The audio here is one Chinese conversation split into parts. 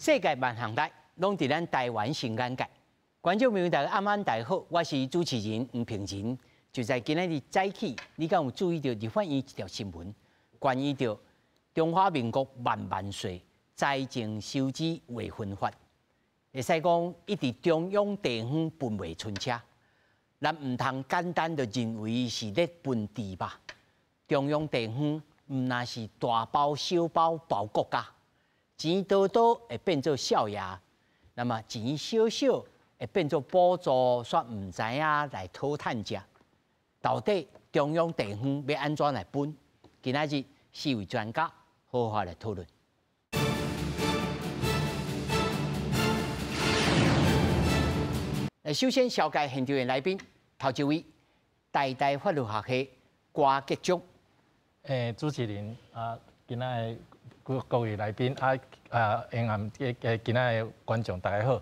世界万行代，拢伫咱台湾新眼界。观众朋友，大家晚安，大家好，我是主持人黄平仁。就在今仔日早起，你敢有注意到立法院一条新闻，关于到中华民国万万岁财政收支未分法，会使讲一直中央地方分袂春车，咱唔通简单就认为是咧分地吧。中央地方唔那是大包小包包国家。 钱多多会变做少爷，那么钱少少会变做补助，煞唔知影来讨趁食。到底中央地方要安怎来分？今仔日4位专家好好来讨论。首先，小介现场的来宾，头一位台大法律学系郭杰忠。主持人今仔各位来宾沿岸今仔观众大家好。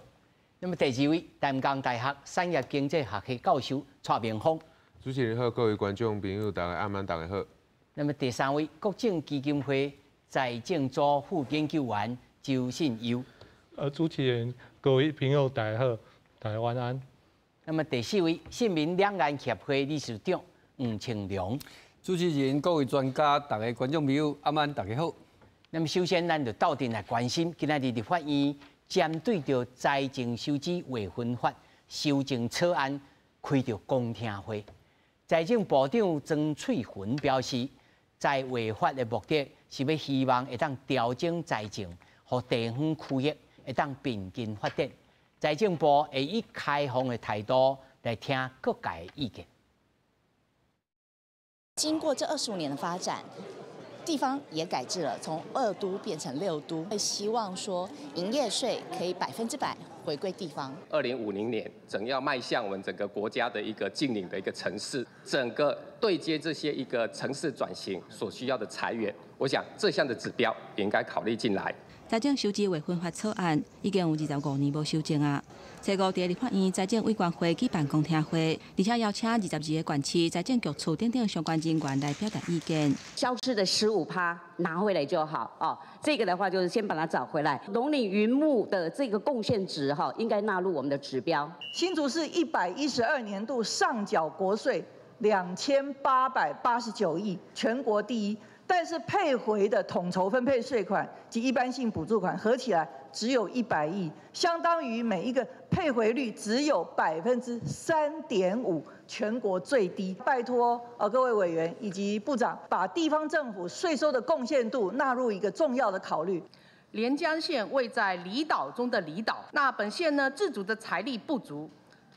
那么第二位，淡江大学产业经济学系教授蔡明峰。主持人好，各位观众朋友，大家晚安，大家好。那么第三位，国政基金会财政组副研究员周信友。主持人各位朋友大家好，大家晚安。那么第四位，新民两岸协会理事长黄庆良。主持人各位专家，大家观众朋友晚安，大家好。 那么首先，咱就斗阵来关心今仔日立法院针对着财政收支未分法修正草案开着公听会。财政部长曾翠云表示，在违法的目的是要希望会当调整财政，和地方区域会当并进发展。财政部会以开放的态度来听各界意见。经过这25年的发展。 地方也改制了，从2都变成6都，会希望说营业税可以100%回归地方。2050年，整要迈向我们整个国家的一个近邻的一个城市，整个对接这些一个城市转型所需要的财源，我想这项的指标也应该考虑进来。 财政收支未分法草案已经有25年无修正啊。初5在立法院财政委员会举办公听会，而且邀请22个县市财政局处等相关人员来表达意见。消失的15%拿回来就好哦。这个的话就是先把它找回来。农林渔牧的这个贡献值哈，应该纳入我们的指标。新竹市112年度上缴国税2889亿，全国第一。 但是配回的统筹分配税款及一般性补助款合起来只有100亿，相当于每一个配回率只有3.5%，全国最低。拜托各位委员以及部长，把地方政府税收的贡献度纳入一个重要的考虑。连江县位在离岛中的离岛，那本县呢自主的财力不足，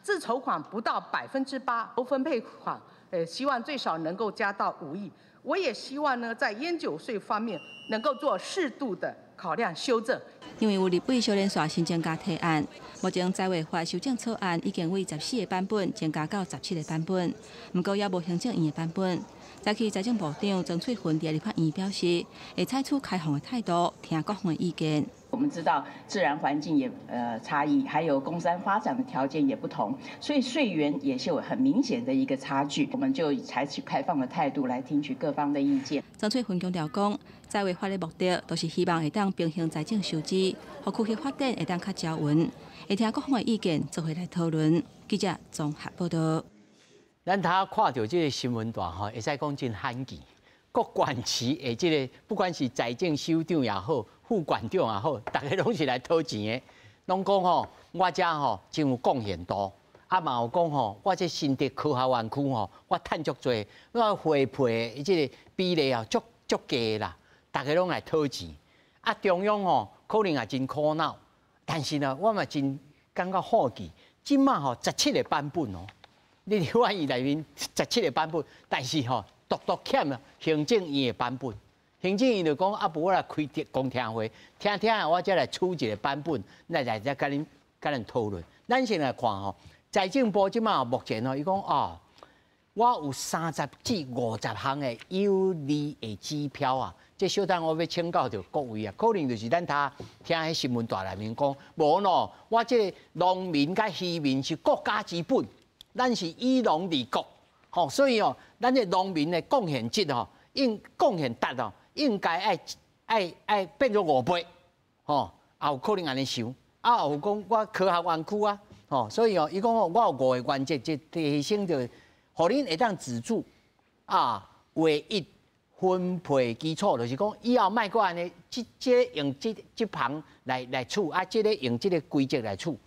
自筹款不到8%，不分配款，希望最少能够加到5亿。 我也希望呢，在烟酒税方面能够做适度的考量修正。因为有立委小连续新增加提案，目前财违法修正草案已经为14个版本增加到17个版本，不过也无行政院的版本。早起财政部长曾翠云在立法院表示，会采取开放的态度，听各方的意见。 我们知道自然环境也差异，还有工商发展的条件也不同，所以税源也是有很明显的一个差距。我们就采取开放的态度来听取各方的意见。曾翠云强调讲，财违法的目的都是希望会当平衡财政收支，和区域发展会当较较稳，会听各方的意见做回来讨论。记者综合报道。咱他看到这个新闻段吼，会使讲真罕见。 各县市的这个，不管是财政首长也好，副县长也好，大家拢是来讨钱的。拢讲吼，我这吼真有贡献度，啊嘛有讲吼，我这新竹科学园区吼，我趁足多，我回配的这个比例啊，足低啦，大家拢来讨钱。啊，中央吼可能也真苦恼，但是呢，我嘛真感觉好奇，即马吼17个版本哦，你立法院内面17个版本，但是吼。 独欠啊，行政院的版本，行政院就讲啊，无我来开公听会，听听我再来出一个版本，再甲恁讨论。咱先来看吼，财政部即马目前吼，伊讲哦，我有30至50项的有利的指标啊，这小等我要请教着各位啊，可能就是咱听迄新闻大内面讲，无喏，我这农民甲渔民是国家之本，咱是以农立国。 吼，所以哦，咱这农民的贡献值哦，贡献值哦，应该爱变做5倍，吼有可能安尼想，有讲我科学园区啊，吼，所以伊讲我有5个原则，即提升着，互恁会当自主唯一分配基础就是讲以后莫搁安尼，即用即项来处，即个用即个规则来处，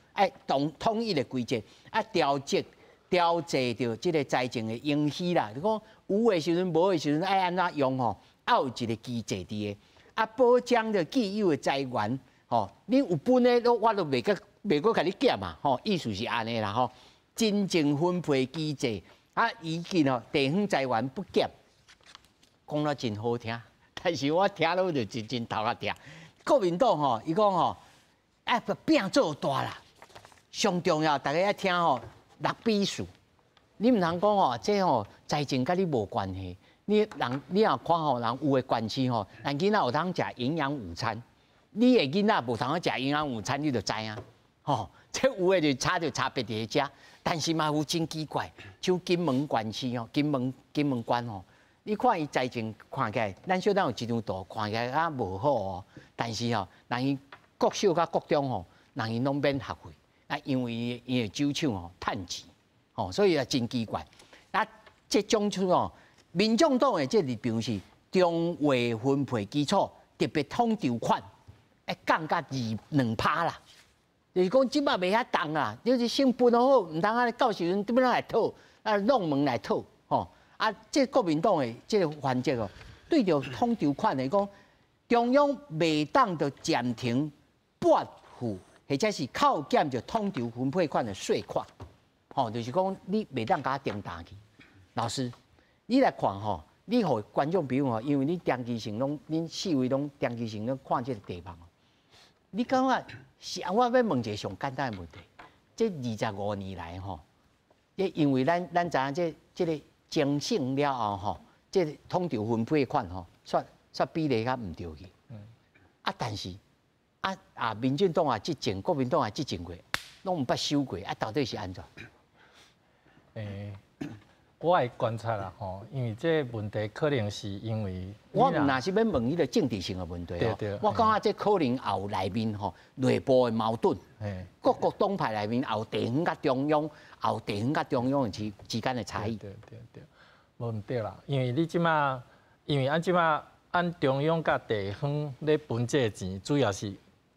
统一的规则，调节着即个财政的盈余啦。你讲有的时阵，无的时阵爱安怎用吼，有一个机制伫个，保障着既有的财源。吼，你有本的，我都袂搁甲你减嘛，吼，意思是安尼啦，吼，真正分配机制，以及地方财源不减，讲了真好听，但是我听了就真头壳痛。国民党吼，伊讲吼，拼做大啦，上重要，大家要听吼6比4，你唔通讲吼，这吼财政甲你无关系，你也看吼，人有的关系吼，人囡仔有通食营养午餐。你的囡仔无通去食营养午餐，你就知影，吼，这有的就差别伫遮，但是嘛有真奇怪，像金门县市吼，金门县吼，你看伊财政看起来，咱小有一张图，看起来无好哦，但是吼，人伊国小甲国中吼，人伊拢免学费，因为伊的酒厂吼趁钱，吼，所以真奇怪。这种处吼，民众党的这立场是中华分配基础，特别统筹款。降到2%啦，就是讲即摆袂遐重啦，就是成本好，唔通到时阵点样来讨，弄门来讨，吼，这国民党的这个原则哦，对着统筹款来讲，中央袂当着暂停拨付，或者是扣减着统筹分配款的税款，吼，就是讲你袂当甲定大去。老师，你来看吼，你互观众朋友吼，因为你长期性拢，恁4位拢长期性拢看这个地方。你感觉是我要问一个上简单的问题，这25年来吼，因为咱知影这个精省了后吼，这个统筹分配款吼，煞比例较唔对去。但是民进党执政，国民党执政过，拢唔捌收过，到底是安怎？我的观察啦吼，因为这个问题可能是因为我唔那是要问迄个政治性的问题对，我感觉这可能也有内面吼内部的矛盾，各个党派内面也有地方甲中央，也有地方甲中央之间的差异。对，无唔对啦，因为你即马，因为即马按中央甲地方咧分这钱，主要是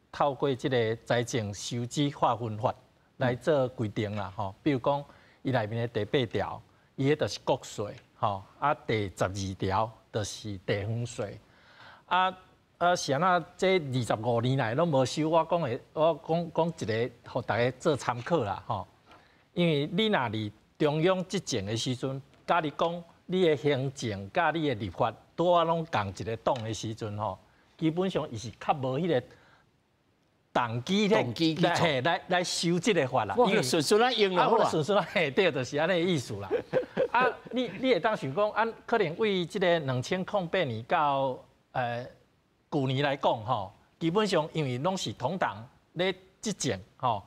透过这个财政收支划分法来做规定啦吼，比如讲伊内面的第8条。伊迄就是国税，吼，第12条就是地方税，是安那？这25年来拢无收，我讲一个，互大家做参考啦，吼。因为你若离中央执政的时阵，甲你讲你的行政甲你的立法，拄啊拢共一个党的时阵，吼，基本上伊是较无迄个。动机来收这个法啦，因为顺顺啊用了，顺顺啊，对，就是安尼意思啦。你会当想讲，可能为这个2008年到旧年来讲吼，基本上因为拢是同党咧执政吼，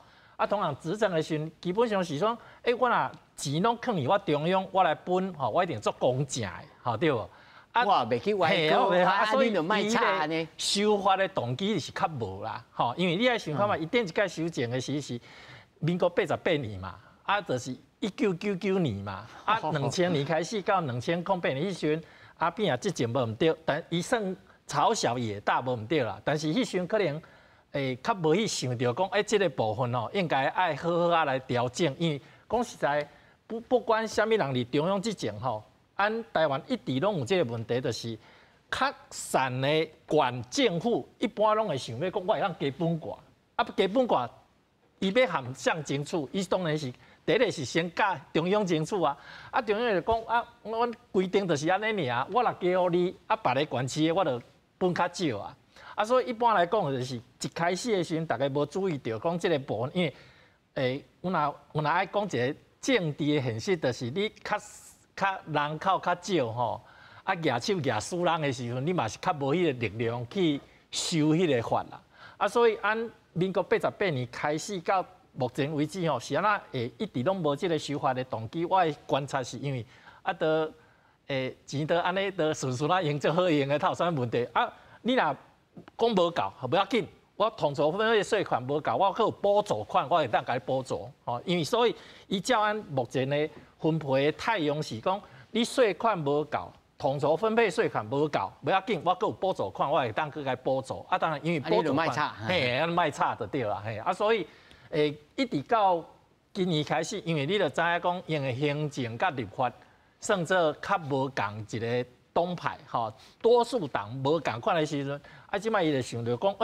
同党执政的时阵，基本上是讲，我若钱拢放伫我中央，我来分吼，我一定做公正的，吼对无？我袂去歪讲，所以就卖差呢。修法的动机是较无啦，吼，因为你爱想看嘛，伊顶一届修正的时是民国88年嘛，就是1999年嘛，2000年开始到2008年迄时阵，阿扁也执政无唔对，但伊算朝小野大无唔对啦，但是迄时阵可能较无去想到讲，这个部分吼应该爱好好来调整，因为讲实在，不管什么人伫中央执政吼。咱台湾一直拢有这个问题，就是较散的县政府一般拢会想要讲，我会当加本挂，加本挂，伊要含上清楚，伊当然是第一个是先教中央清楚啊，中央就讲阮规定就是安尼尔，我若加互你，别个县市的我就分较少啊，所以一般来讲就是一开始的时阵，大家无注意到讲这个部分，因为我若爱讲一个政治的现实，就是你较人口较少吼，举手举输人的时阵，你嘛是较无迄个力量去收迄个法啦。所以按民国88年开始到目前为止吼，是安那一直拢无即个修法的动机。我的观察是因为钱都安尼都顺顺用做好用的，有啥问题？你若讲无够，不要紧，我统筹分配税款无够，我还有补助款，我会当甲你补助。吼，因为所以依照按目前的分配的太阳是讲，你税款无够，统筹分配税款无够，不要紧，我还有补助款，我会当去甲补助。啊，当然因为补助款，嘿，卖差就对啦，嘿。啊，所以一直到今年开始，因为你就知影讲，因为行政甲立法算做较无共一个党派，吼，多数党无共款的时阵，啊，即摆伊就想着讲，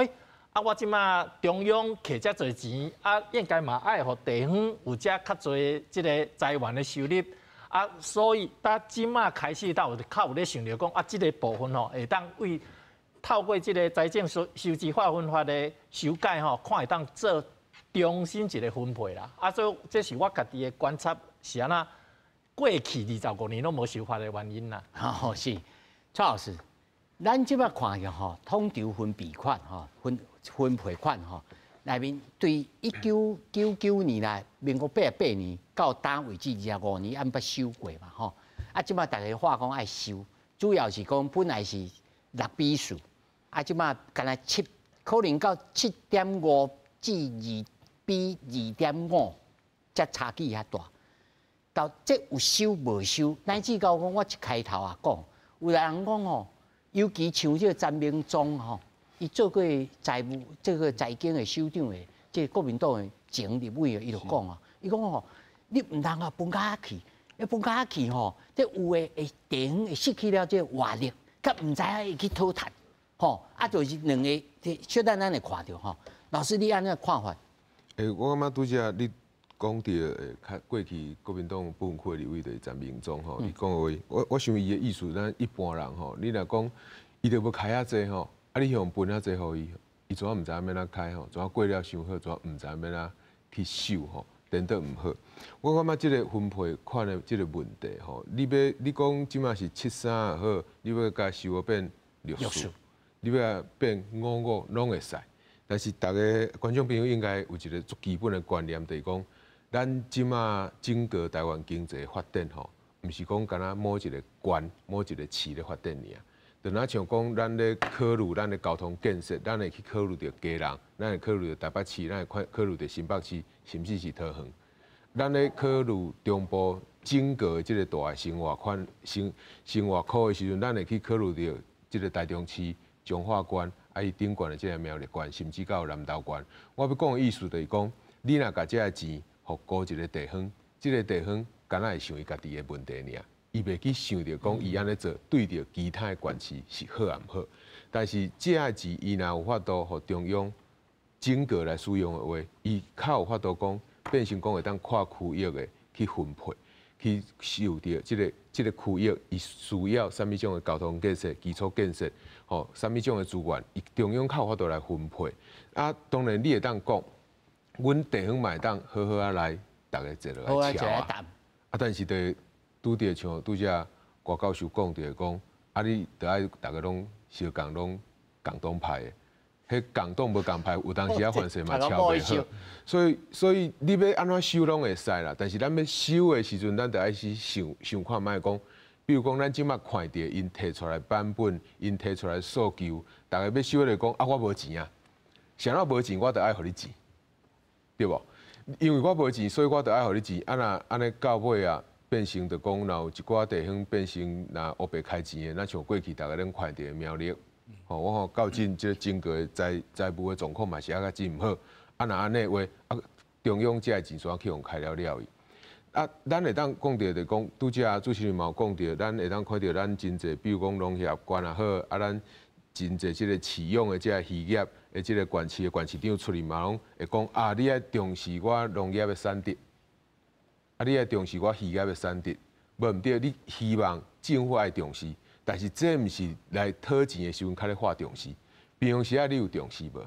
啊，我即马中央摕遮侪钱，啊，应该嘛爱互地方有遮较侪即个财源的收入，啊，所以到即马开始到较有咧想着讲，啊，即个部分吼，会当为透过即个财政收支划分法的修改吼，看会当做重新一个分配啦。啊，所以这是我家己的观察，是安那过去25年拢无修法的原因啦。好，是蔡老师，咱即摆看嘅吼，统筹分配款吼，分配款吼，内面对1999年来，民国88年到当为止25年，按捌收过嘛吼。啊，即摆大家话讲爱收，主要是讲本来是6比4，啊，即摆干那可能到7.5至2比2.5，才差距遐大。到这有收无收，乃至到讲我一开头啊讲，有人讲吼，尤其像这个詹明忠吼。伊做过财务财经的首长的，即国民党的前立委的，伊就讲啊，伊讲吼，你唔通啊分家去，分家去吼，这有诶会地方会失去了这活力，甲唔知影会去讨谈，吼，啊就是两个，小等咱会看到吼。老师你安怎看法？我感觉拄则你讲到过去国民党部分区立委的詹明忠吼，伊讲的话，我想伊的意思，咱一般人吼，你若讲伊就要开遐济吼。啊！你向分遐济互伊，伊怎啊毋知影要哪开吼？怎啊过了伤好？怎啊毋知影要哪去收吼？等等毋好。我感觉即个分配款的即个问题吼，你讲即马是73也好，你要甲收啊变64，你要变55拢会使。但是大家观众朋友应该有一个足基本的观念，就是讲，咱即马整个台湾经济发展吼，毋是讲干那某一个县、某一个市咧发展尔。就若像讲，咱咧考虑咱的交通建设，咱会去考虑到家人，咱会考虑到台北市，咱会考虑到新北市，甚至是桃园。咱咧考虑中部整个的即个大生活区的时阵，咱会去考虑到即个台中市、彰化县，啊伊顶悬的即个苗栗县，甚至到南投县。我要讲的意思就是讲，你若甲即个钱，互顾一个地方，即个地方敢若会想伊家己的问题尔。伊袂去想着讲，伊安尼做对着其他的县市是好也毋好，但是这个钱伊若有法度互中央整个来使用的话，伊较有法度讲变成讲会当跨区域的去分配，去受着即个区域伊需要啥物种的交通建设、基础建设，吼啥物种的资源，伊中央较有法度来分配。啊，当然你会当讲，阮地方嘛会当好好啊来，大家坐落来瞧啊，但是对。拄着像拄则郭教授讲着讲，啊你着爱大家拢相共拢共党派的，迄共党无共派，有当时啊凡事嘛超袂好，所以你要安怎收拢会使啦，但是咱要收的时阵，咱着爱去想看卖讲，比如讲咱即马看着因摕出来版本，因摕出来数据，大家要收的讲啊我无钱啊，谁若无钱我着爱互你钱，对无？因为我无钱，所以我着爱互你钱，啊若安尼到尾啊。变成就讲，若有一寡地方变成若黑白开钱的，咱像过去大家拢看到苗栗，吼，我吼到今即个整个财务的状况嘛是啊较真毋好，啊若安尼话，啊中央这钱怎去用开了伊？啊，咱会当讲到就讲，拄则主持人嘛有讲到，咱会当看到咱真济，比如讲农业官也好，啊咱真济即个饲养的即个渔业的即个县市的县市长出嚟嘛拢会讲啊，你爱重视我农业的产值。啊！你爱重视我渔业的产值，无毋对，你希望政府爱重视，但是这毋是来讨钱的时阵较咧画重视。平常时啊，你有重视无？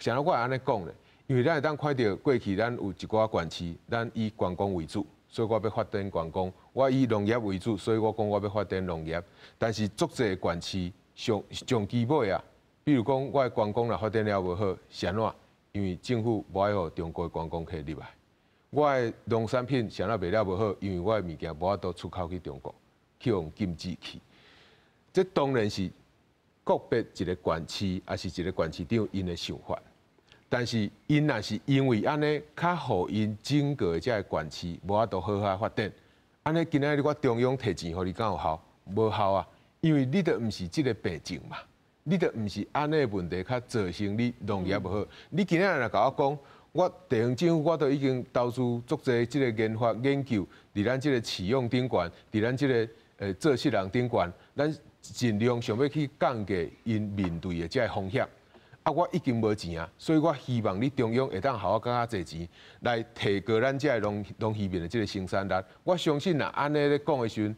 像我会安尼讲咧，因为咱会当看到过去咱有一寡县市，咱以观光为主，所以我要发展观光；我以农业为主，所以我讲我要发展农业。但是足济县市上基本啊，比如讲我的观光若发展了无好，是安怎？因为政府无爱互中国的观光客入来。我的农产品谁若卖了无好，因为我的物件无法度出口去中国，去用禁止去。这当然是个别一个县市，还是一个县市长因的想法。但是因若是因为安尼，较互因整个这个县市无法度好好发展，安尼今仔日我中央摕钱互你，敢有效？无效啊！因为你都毋是即个病症嘛，你都毋是安尼的问题，较造成你农业无好。你今仔日来甲我讲，我地方政府我都已经投资足侪即个研发研究，伫咱即个启用顶悬，伫咱即个做事人顶悬，咱尽量想要去降低因面对的即个风险。啊，我已经无钱啊，所以我希望你中央会当互我较侪钱，来提高咱即个农渔民的即个生产力。我相信啦，安尼咧讲的时阵，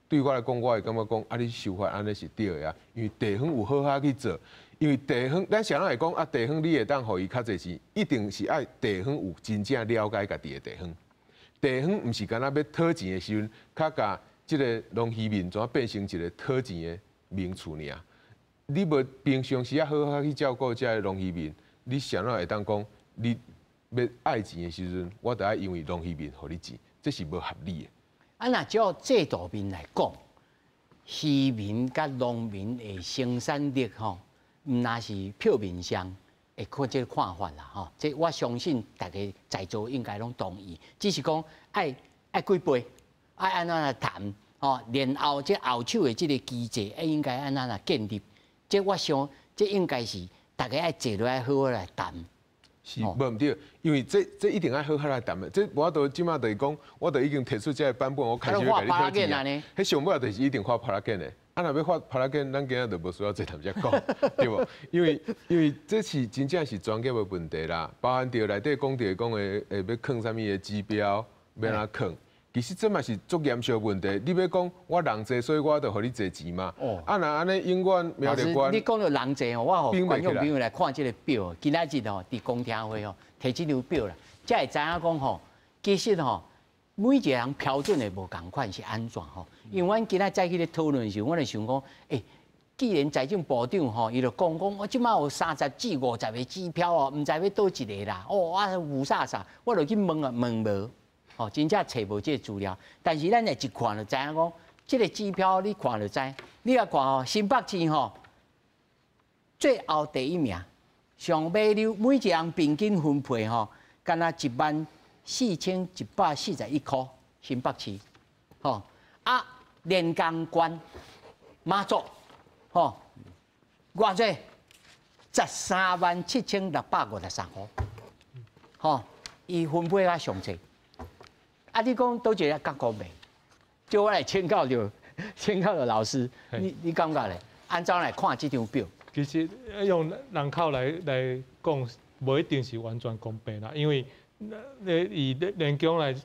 对我来讲，我会感觉讲，啊，你想法安尼是对的啊，因为地方有好好去做，因为地方咱常常会讲啊，地方你会当互伊较侪钱，一定是爱地方有真正了解家己的地方。地方毋是干那要讨钱的时阵，较甲即个农渔民怎变成一个讨钱的名词尔。你无平常时啊好好去照顾这个农渔民，你想哪会当讲你要爱钱的时阵，我得爱因为农渔民互你钱，这是无合理的。啊，那照制度面来讲，渔民甲农民的生产力吼，毋那是票面上会看这个看法啦吼。这我相信大家在座应该拢同意，只是讲爱几倍，爱安怎来谈吼，然后这后手的这个机制，应该安怎来建立。这我想，这应该是大家爱坐落来好好来谈。是，无毋对，因为这一定爱好好来谈的。这我都即马就是讲，我都已经提出这个版本，我开始要甲你讨钱啊。迄上尾就是一定发拍拉件的。啊，若要发拍拉件，咱今仔就无需要再谈遮讲，对无？因为这是真正是专业的问题啦，包含着内底讲着讲的，要放啥物的指标，要哪放。其实这嘛是足严肃的问题。你要讲我人济，所以我就互你济钱嘛。哦。啊，那安尼永远苗栗县，你讲到人济哦，我互观众朋友来看这个表，今仔日吼伫公听会吼摕这张表啦，才会知影讲吼，其实吼每一个人标准的无共款是安怎吼？因为阮今仔早起咧讨论的时候，我就想讲，既然财政部长吼，伊就讲我即马有30至50个指标哦，毋知要倒一个啦，啊有啥，我就去问啊，问无。哦，真正找无这个资料，但是咱来一看就知影讲，这个指标你看就知。你来看哦，新北市吼最后第一名，上尾溜每一个人平均分配吼，干那14141块，新北市，吼啊连江县马祖，吼偌济137653块，吼伊分配较详细。啊！你讲倒一个角度袂？叫我来请教着老师，你感觉咧？按照来看这张表，其实用人口来讲，无一定是完全公平啦。因为以连江来，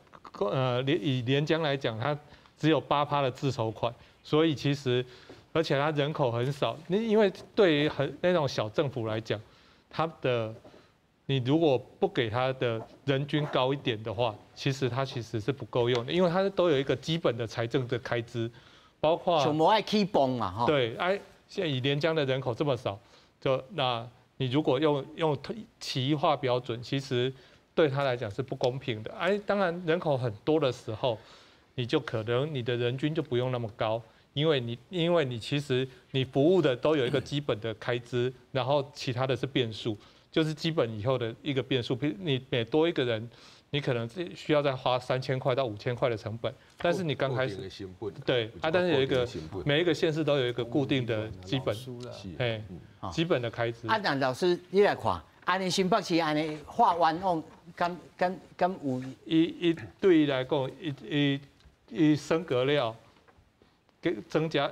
以连江来讲，它只有8%的自筹款，所以其实而且它人口很少。因为对于那种小政府来讲，它的你如果不给它的人均高一点的话，其实是不够用的，因为它都有一个基本的财政的开支，包括什么爱起崩嘛哈。对，现在以连江的人口这么少，那你如果用起义化标准，其实对他来讲是不公平的。当然人口很多的时候，你就可能你的人均就不用那么高，因为你其实你服务的都有一个基本的开支，然后其他的是变数。就是基本以后的一个变数，你每多一个人，你可能需要再花3000块到5000块的成本，但是你刚开始对但是有一个每一个县市都有一个固定的基本，基本的开支。那老师你来看，安尼新北市安尼划完往，敢有？对于来讲，一升格料，给增加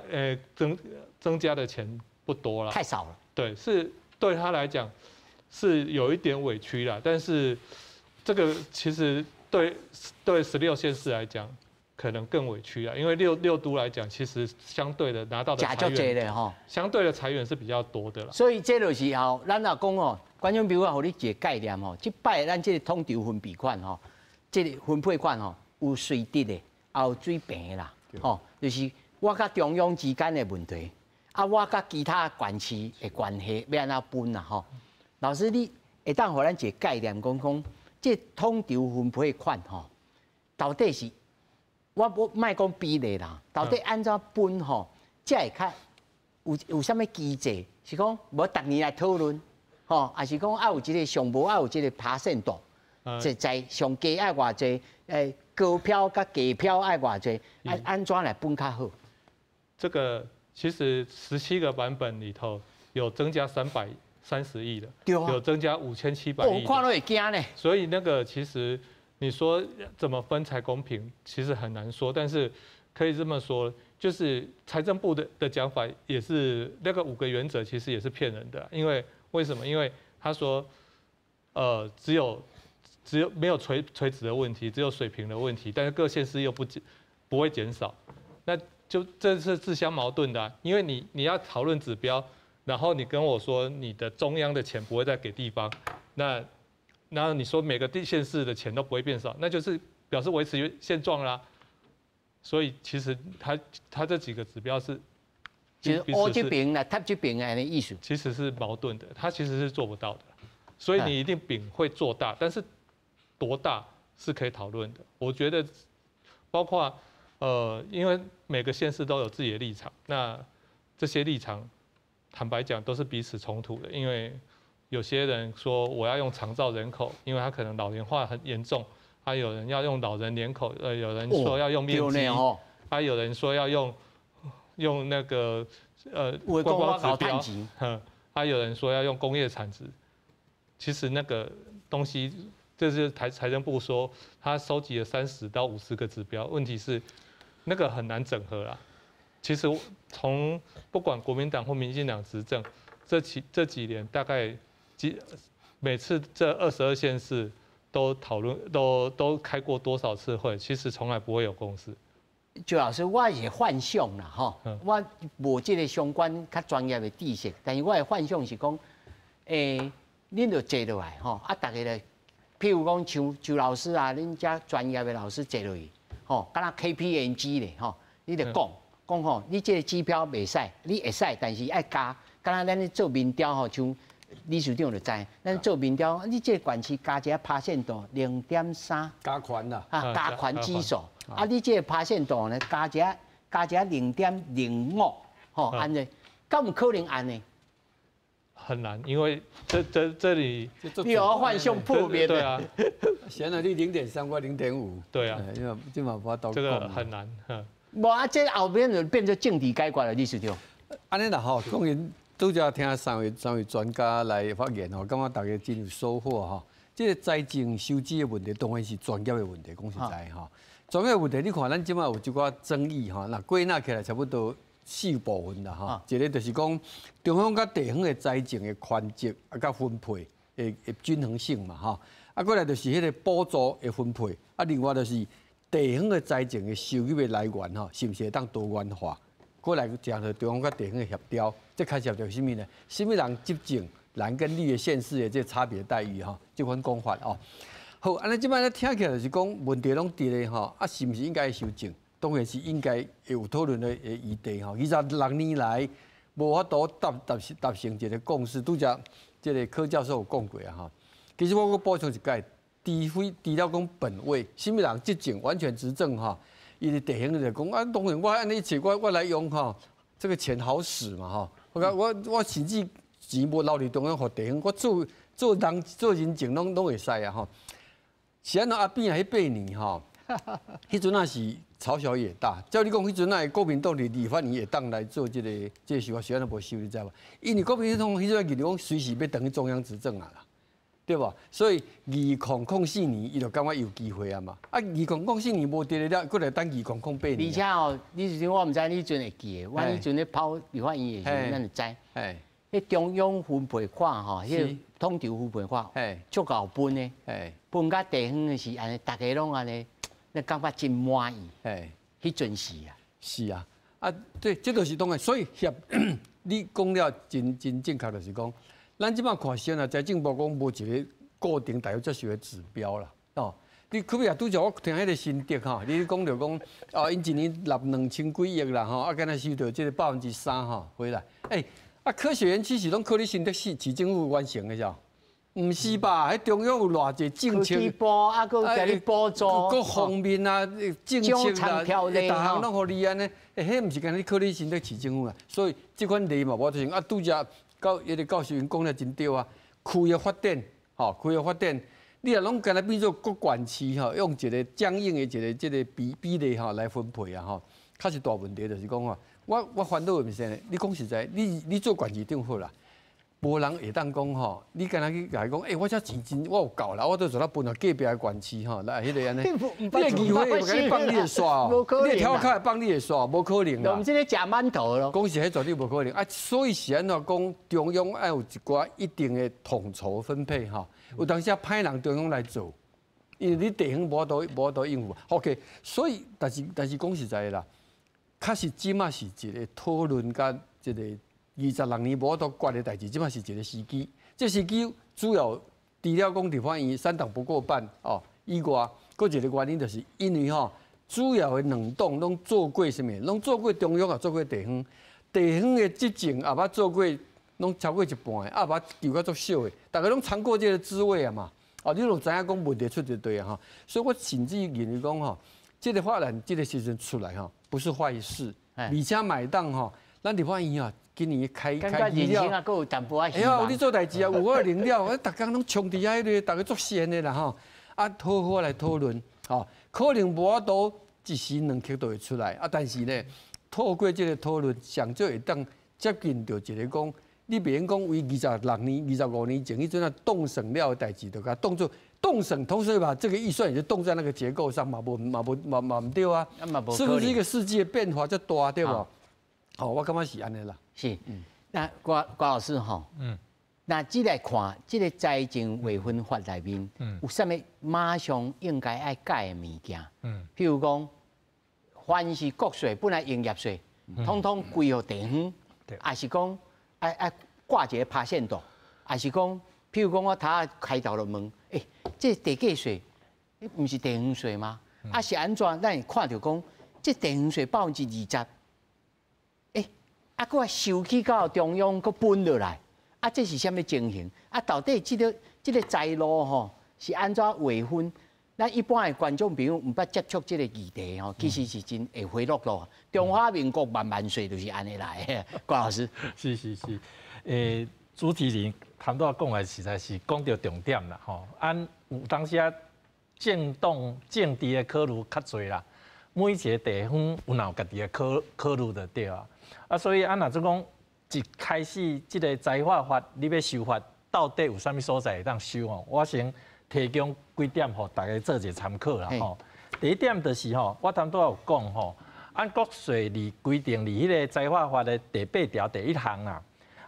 的钱不多了，太少了。对，是对他来讲。是有一点委屈啦，但是这个其实对16县市来讲，可能更委屈啦，因为六都来讲，其实相对的拿到的财源，相对的财源是比较多的啦。所以这就是吼，咱若讲哦，观众朋友互你一个概念吼，这摆咱这个统筹分配款吼，这个分配款吼有水滴的，也有水平的啦，吼，就是我甲中央之间的问题，我甲其他县市的关系要安怎分啦吼。老师，你会当互咱一个概念，讲这统筹分配款吼，到底是我莫讲比例啦，到底按怎分吼，才会较有啥物机制？是讲无逐年来讨论，吼，还是讲有一个上无有一个爬线度，在上低爱偌济，高票甲低票爱偌济，安怎来分较好？这个其实17个版本里头有增加330亿的，有增加5700亿。我看到会惊呢。所以那个其实你说怎么分才公平，其实很难说，但是可以这么说。就是财政部的讲法也是那个5个原则，其实也是骗人的。因为为什么？因为他说，只有没有垂直的问题，只有水平的问题，但是各县市又不会减少，那就这是自相矛盾的因为你要讨论指标，然后你跟我说你的中央的钱不会再给地方，然后你说每个县市的钱都不会变少，那就是表示维持现状啦。所以其实他这几个指标是，就是 O 这边啦，他这边的意思，其实是矛盾的，他其实是做不到的。所以你一定饼会做大，但是多大是可以讨论的。我觉得包括因为每个县市都有自己的立场，那这些立场坦白讲都是彼此冲突的，因为有些人说我要用长照人口，因为他可能老龄化很严重。还有人要用老人人口，有人说要用面积，还有人说要用那个观光指标，还有人说要用工业产值。其实那个东西，这是财政部说他收集了30到50个指标，问题是那个很难整合啦。其实从不管国民党或民进党执政，这几年大概每次这22县市。都讨论都开过多少次会？其实从来不会有共识。周老师，我是幻想啦，吼，我无这个相关较专业的知识，但是我的幻想是讲，恁就坐落来，吼，大家咧，譬如讲像周老师啊，恁遮专业的老师坐落去，吼，敢若 KPMG 咧，吼，你就讲吼，你这个指标袂使，你会使，但是爱加，敢若咱咧做民调吼，像。理事长就知，咱做民调，你这个管区加一个趴线度0.3，加权啦，加权指数，你这个趴线度呢，加一个0.05，吼，安尼，敢有可能安尼？很难，因为这里你有幻想破灭对啊，显然你0.3我0.5，对啊，这嘛无到。这个很难，无这后边就变成政治解决了，理事长。安尼啦吼，讲因。拄则听三位专家来发言吼，感觉大家真有收获吼。这个财政收支的问题当然是专业的问题，讲实在吼。专业的问题，你看咱即马有一寡争议吼，那归纳起来差不多4部分啦吼。一个就是讲中央甲地方的财政的权责啊，甲分配的均衡性嘛吼。啊，过来就是迄个补助的分配，啊，另外就是地方的财政的收入的来源吼，是毋是会当多元化？过来讲到中央甲地方的协调，这开始就是什么呢？什么人执政，人跟绿的县市的这差别待遇哈，这款讲法哦。好，安尼即摆咧听起来就是讲问题拢伫咧吼，是毋是应该修正？当然是应该有讨论的议题吼。26年来无法度达成一个共识，拄则这个柯教授有讲过啊哈。其实我补充一解，除了讲本位，什么人执政完全执政哈？伊的地方就讲啊，当然我安尼切我来用哈，这个钱好使嘛哈。我甚至钱无留伫中央，互地方，我做人情拢会使啊哈。是安怎阿扁啊？迄8年哈，迄阵啊是嘲小也大。照你讲，迄阵啊国民党立法院也当来做这个修法，是安怎无修？你知无？因为国民党迄阵议讲随时要等于中央执政啊啦。对吧？所以2004年，伊就感觉有机会啊嘛。啊，2004年无得了，过来等2008年。而且哦，你是我唔知你阵会记的，我迄阵咧跑立法院的时候，咱就知。迄中央分配款吼，迄统筹分配款，足够分的。分甲地方的是安尼，大家拢安尼，那感觉真满意。迄阵是啊。是啊，啊，对，这就是当然。所以你讲了真正确，就是讲。咱即摆看现啊，财政部讲无一个固定大约接受的指标啦，哦。你可比啊，拄则我听迄个新德哈，你讲着讲哦，因一年纳2000几亿啦，吼，啊，敢若收到这个3%哈回来。啊，科学园区是拢靠你新德市政府完成的，是吧？唔是吧？喺中央有偌济政策，部啊，佮甲你补助，各方面啊，政策啦，大项拢互你安尼，迄唔是干你靠你身体市政府啊。所以这款例嘛，无就是啊，拄则迄个教授因讲了真对啊，区域发展，区域发展。 你若拢干那变做各管区吼，用一个相应的这个比例吼来分配啊吼，确实大问题就是讲吼，我烦恼的是啥呢？你讲实在，你做管区政府啦，无人会当讲吼，你干那去甲伊讲，我这钱真我有够啦，我都做到分到隔壁的管区吼，来迄个安尼，你的议会会甲你放你的线哦，你的跳卡会放你的线，无可能啦。我们这个假馒头咯，讲实迄绝对无可能啊，所以是安怎讲，中央要有一寡一定的统筹分配吼。 有当时派人中央来做，因为你地方无多应付。OK， 所以但是讲实在啦，确实即马是一个讨论甲一个26年无多决的代志，即马是一个时机。这时机主要除了讲地方议3党不过半哦以外，佫一个原因就是因为吼，主要的两党拢做过什么？拢做过中央也做过地方，地方的执政也捌做过。 拢超过一半的，把球较足小的，大家拢尝过这个滋味啊嘛。哦，你拢知影讲问题出就对啊哈。所以我甚至认为讲吼，这个法案这个时阵出来哈，不是坏事，而且买当吼，咱地方医啊，今年开了。啊，有淡薄仔希望。哎呀，你做代志啊，有我零了，大家拢冲伫遐个，大家足闲的啦吼。啊，好好来讨论，吼，可能无法度一时两刻都会出来啊，但是呢，透过这个讨论，上少会当接近到一个讲。 你别讲为26年、25年前，迄阵啊动省了的代志，就甲动作动省，同时把这个预算也就动在那个结构上嘛，唔对啊，是不是一个世界变化这大对不？好，我感觉是安尼啦。是，那郭老师吼，那即来看，即个财政划分法内面，有啥物马上应该爱改的物件？譬如讲，凡是国税本来营业税，统统归予地方，还是讲？ 爱挂一个趴线度，还是讲，譬如讲我头开头就问，这地价税，毋是地方税吗？啊是安怎？咱会看到讲，这地方税20%，啊，佫收起到中央，佫分落来，啊，这是啥物情形？啊，到底这个财路吼是安怎划分？咱一般的观众朋友毋捌接触这个议题吼，其实是真会回落咯。中华民国万岁就是安尼来的，郭老师。是，主持人谈到讲的实在是讲到重点啦吼。按有当时啊，政党政治的考虑较侪啦，每一个地方有哪家己的考虑就对啊。啊，所以按若做讲一开始这个财法法你要修法，到底有啥物所在会当修哦？我先。 提供几点互大家做一个参考啦吼。第一点就是吼，我头拄有讲吼，按国税里规定里迄个财法法的第8条第1项啊，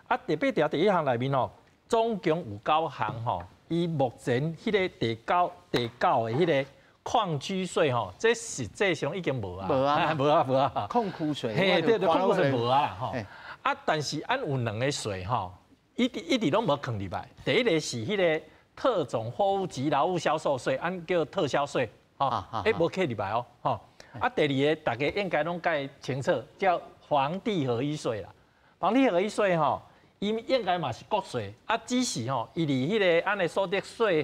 啊第8条第1项内面吼，总共有9项吼。伊目前迄个第9的迄个矿区税吼，这实际上已经无啊，无啊，矿区税，嘿，对，矿区税无啊吼。啊，但是按有2个税吼，一直拢无放入来。第一个是迄个。 特种货物及劳务销售税，按叫特销税，无刻入来哦，啊，第2个大家应该拢该清楚，叫房地合一税啦。房地合一税吼，伊应该嘛是国税，啊，只是吼，伊伫迄个按个所得税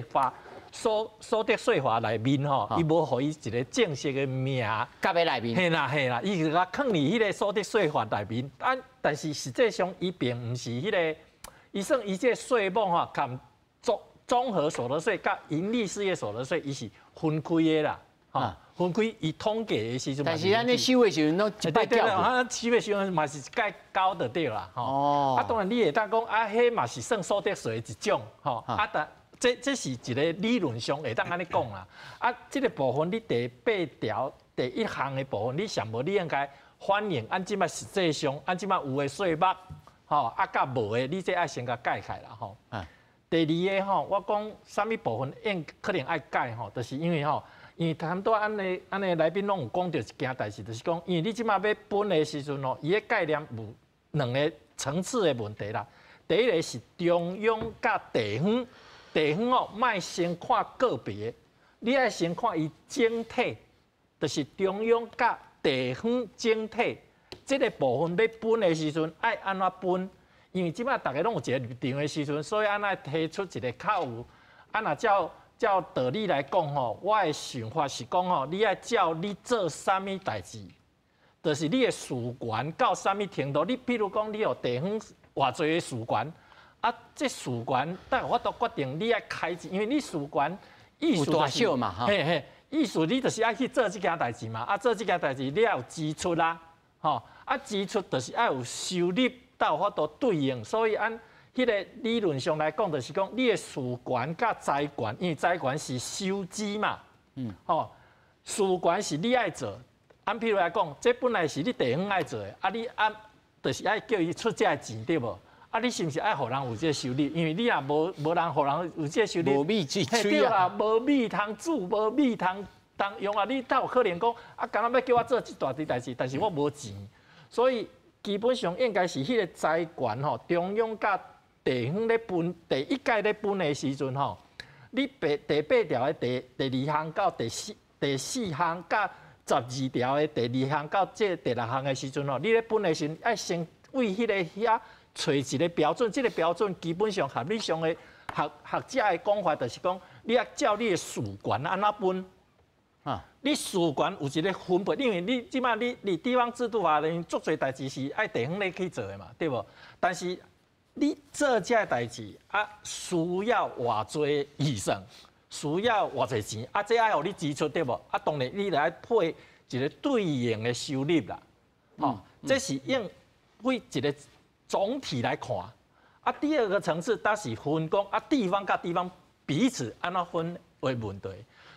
法内面吼，伊无互伊一个正式的名，夹在内面。嘿啦，伊就甲放伫迄个所得税法内面，但是实际上伊并毋是迄个，伊算伊这税目吼，含综合所得税甲营利事业所得税，伊是分开的啦，分开伊统计的时阵。但是咱咧收的时阵拢一摆掉。收的时阵嘛是介高就对啦，啊，当然你会当讲啊，迄嘛是算所得税的一种，但这是一个理论上会当安尼讲啦。啊，这个部分你第8条第1项的部分，你上无你应该反映按即摆实际上按即摆有的税目，甲无的你这爱先甲改开啦，吼。第2个吼，我讲啥物部分可能爱改吼，就是因为谈到安尼来宾拢有讲到一件代志，就是讲，因为你即马要分的时阵伊个概念有2个层次的问题啦。第一个是中央甲地方，地方莫先看个别，你爱先看伊整体，就是中央甲地方整体，这个部分要分的时阵爱安怎分？因为即摆大家拢有一个立场的时阵，所以安尼提出一个较有，若照道理来讲吼，我的想法是讲吼，你爱照你做啥物代志，就是你的事权到啥物程度。你比如讲，你有地方偌济的事权，啊，这事权，但我都决定你爱开支，因为你事权意思大小嘛，哈，嘿嘿，意思你就是爱去做这件代志嘛，啊，做这件代志你要有支出啦，吼，啊，支出就是要有收入，才有法度对应，所以按。迄个理论上来讲，就是讲你的事权甲财权，因为财权是收支嘛，吼，事权是你爱做。按譬如来讲，这本来是你地方爱做的，啊，你按就是爱叫伊出这钱对无？啊，你是毋是爱互人有这个收入？因为你若无人互人有这个收入，无米之炊对啦，无米通煮，无米通用啊，你才有可能讲啊，敢若要叫我做一大堆代志，但是我无钱，所以基本上应该是迄个财权吼，中央甲地方咧分第一届咧分的时阵吼，你第8条的第2项到第4项，甲12条的第2项到这第6项的时阵吼，你咧分的时阵爱先为迄个遐找一个标准，这个标准基本上合理上的学者的讲法就是讲，你要照你的事权安怎分啊？你事权有一个分配，因为你即摆你地方制度下咧，足侪代志是爱地方咧去做的嘛，对无？但是你做这代志啊，需要偌济预算，需要偌济钱，啊，这爱互你支出对无？啊，当然你来配一个对应的收入啦，吼，这是用为一个总体来看。啊，第二个层次，它是分工啊，地方甲地方彼此安怎分为问题。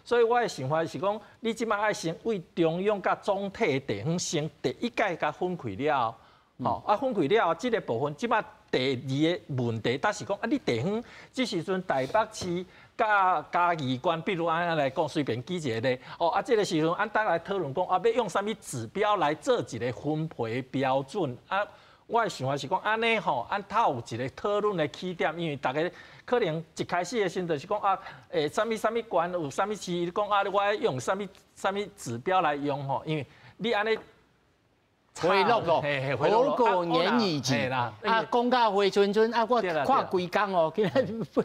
所以我的想法是讲，你即摆爱先为中央甲总体的地方先第一届甲分开了，吼，啊分开了，这个部分即摆。第二个问题，但是讲啊，你地方这时阵台北市甲义县，比如安来讲，随便举一个咧，哦啊，这个时阵咱大家来讨论讲啊，要用啥物指标来做一个分配标准啊？我的想法是讲安尼吼，按它有一个讨论的起点，因为大家可能一开始的时阵就是讲啊，啥物县有啥物市讲啊，我要用啥物指标来用吼，因为你安尼。回落咯，好过年以前啦。啊，讲到回春春，啊，我看几工哦，今日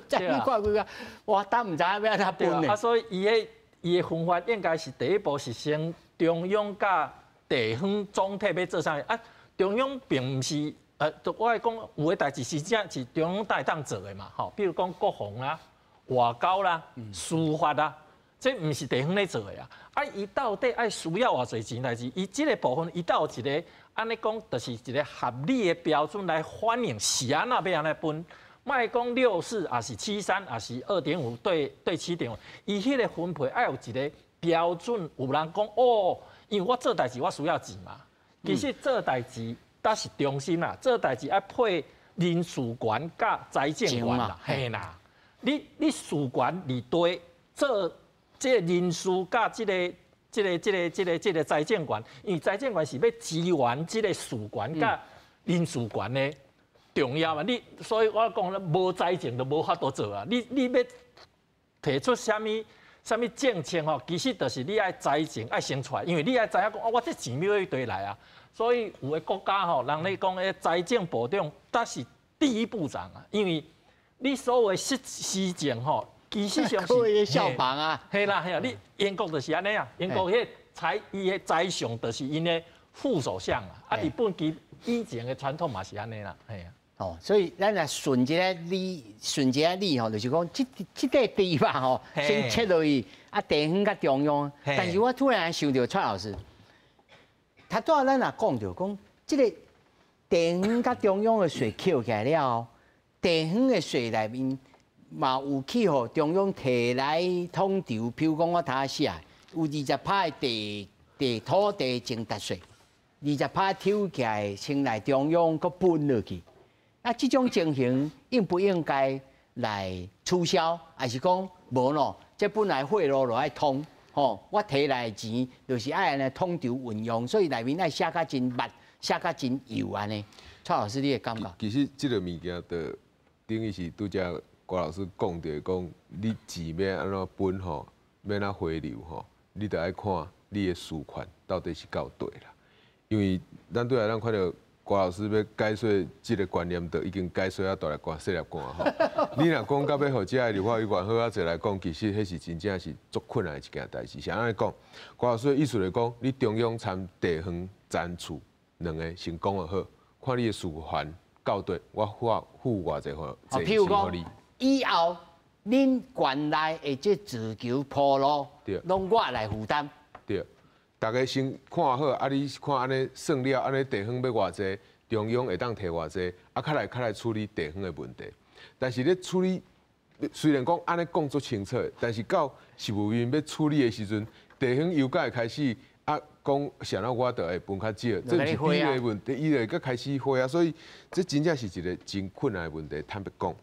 再去看几工，我都唔知要安怎分呢。啊，所以伊的分法应该是第一步是先中央甲地方总体要做啥啊？中央并唔是我来讲有的代志是真是中央带当做的嘛，吼，比如讲国防啦、外交啦、司法啦。这唔是地方咧做的啊！啊，伊到底爱需要偌侪钱代志？伊这个部分，伊到一个安尼讲，就是一个合理的标准来反映是安那要安尼分。莫讲64，也是73，也是2.5对7.5。伊迄个分配爱有一个标准。有人讲哦，因为我做代志我需要钱嘛。其实做代志它是中心啦，做代志爱配人事权甲财政权啦，嘿啦。你事权离对做。这个人事甲这个财政权，因为财政权是要支援这个事权甲人事权的重要嘛。所以我讲咧，无财政就无法度做啊。你要提出什么政策吼，其实就是你爱财政爱先出来，因为你爱知影讲，我这钱要一堆来啊。所以有的国家吼，人咧讲诶，财政部长他是第一部长啊，因为你所谓施政吼。其实上是效仿啊，系啦，你英国就是安尼啊，英国迄伊的宰相就是因的副首相啊，啊，日本以前的传统嘛是安尼啦，系啊。哦，所以咱来顺一个理吼，就是讲这个地方吼，先切落去啊，地方甲中央。但是我突然想到蔡老师，他拄仔咱也讲到讲，这个地方甲中央的税扣起来了，地方的税内面。嘛有去互中央摕来统筹，譬如讲我头写有20%的土地征达税，20%抽起来先来中央搁分落去。啊，这种情形应不应该来取消？还是讲无咯？这本来贿赂就爱通，吼，我摕来的钱就是爱安尼统筹运用，所以内面爱写甲真密，写甲真油安尼。蔡老师，你的感觉？其实这个物件的等于是拄则。郭老师讲着讲，你钱要安怎分吼，要安怎回流吼，你得爱看你的事权到底是够对啦。因为咱对来咱看到郭老师要解说这个观念，就已经解说啊大粒罐、细粒罐吼。你若讲到要互这立法委员好啊侪来讲，其实迄是真正是足困难的一件代志。是安尼讲，郭老师的意思来讲，你中央参地方产厝两个先讲就好，看你的事还到底，我付偌济好，譬如讲，以后恁县内的这自求铺路，拢我来负担。对。 大家先看好，啊！你看安尼算了，安尼地方要偌济，中央会当摕偌济，啊，较来处理地方的问题。但是咧处理，虽然讲安尼讲足清楚，但是到事务员要处理的时阵，地方又该开始啊讲，想到我就会分较少，这是第一个问题，伊就开始会啊，所以这真正是一个真困难的问题，坦白讲。